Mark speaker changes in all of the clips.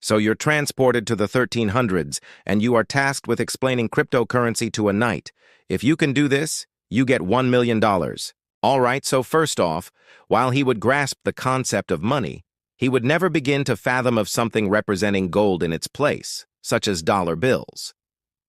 Speaker 1: So you're transported to the 1300s, and you are tasked with explaining cryptocurrency to a knight. If you can do this, you get $1 million. All right, so first off, while he would grasp the concept of money, he would never begin to fathom of something representing gold in its place, such as dollar bills.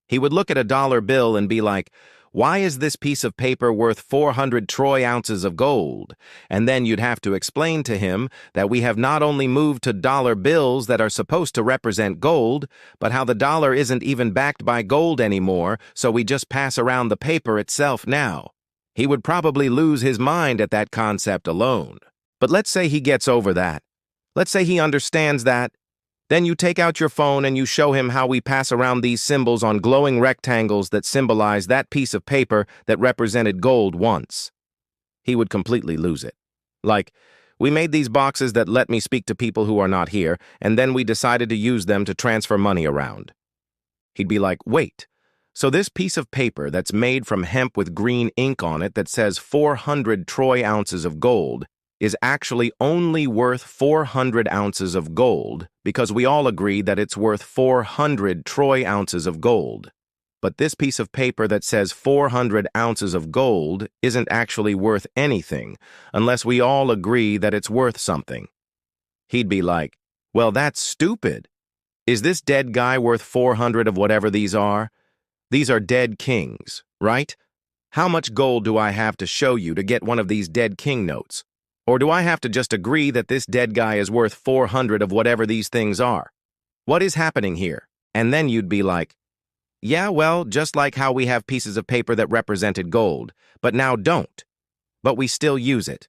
Speaker 1: He would look at a dollar bill and be like, why is this piece of paper worth 400 troy ounces of gold? And then you'd have to explain to him that we have not only moved to dollar bills that are supposed to represent gold, but how the dollar isn't even backed by gold anymore, so we just pass around the paper itself now. He would probably lose his mind at that concept alone. But let's say he gets over that. Let's say he understands that. Then you take out your phone and you show him how we pass around these symbols on glowing rectangles that symbolize that piece of paper that represented gold once. He would completely lose it. Like, we made these boxes that let me speak to people who are not here, and then we decided to use them to transfer money around. He'd be like, wait, so this piece of paper that's made from hemp with green ink on it that says 400 troy ounces of gold is actually only worth 400 ounces of gold because we all agree that it's worth 400 troy ounces of gold. But this piece of paper that says 400 ounces of gold isn't actually worth anything unless we all agree that it's worth something. He'd be like, well, that's stupid. Is this dead guy worth 400 of whatever these are? These are dead kings, right? How much gold do I have to show you to get one of these dead king notes? Or do I have to just agree that this dead guy is worth 400 of whatever these things are? What is happening here? And then you'd be like, yeah, well, just like how we have pieces of paper that represented gold, but now don't. But we still use it.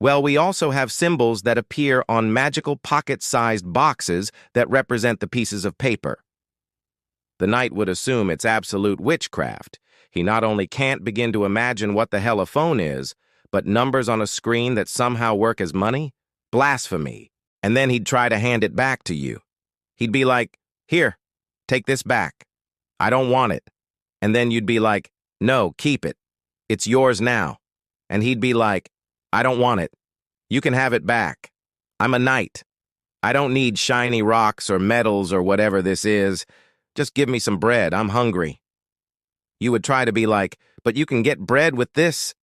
Speaker 1: Well, we also have symbols that appear on magical pocket-sized boxes that represent the pieces of paper. The knight would assume it's absolute witchcraft. He not only can't begin to imagine what the hell a phone is, but numbers on a screen that somehow work as money? Blasphemy. And then he'd try to hand it back to you. He'd be like, here, take this back. I don't want it. And then you'd be like, no, keep it. It's yours now. And he'd be like, I don't want it. You can have it back. I'm a knight. I don't need shiny rocks or metals or whatever this is. Just give me some bread. I'm hungry. You would try to be like, but you can get bread with this.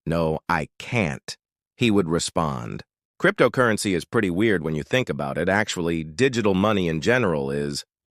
Speaker 1: No, I can't, he would respond. Cryptocurrency is pretty weird when you think about it. Actually, digital money in general is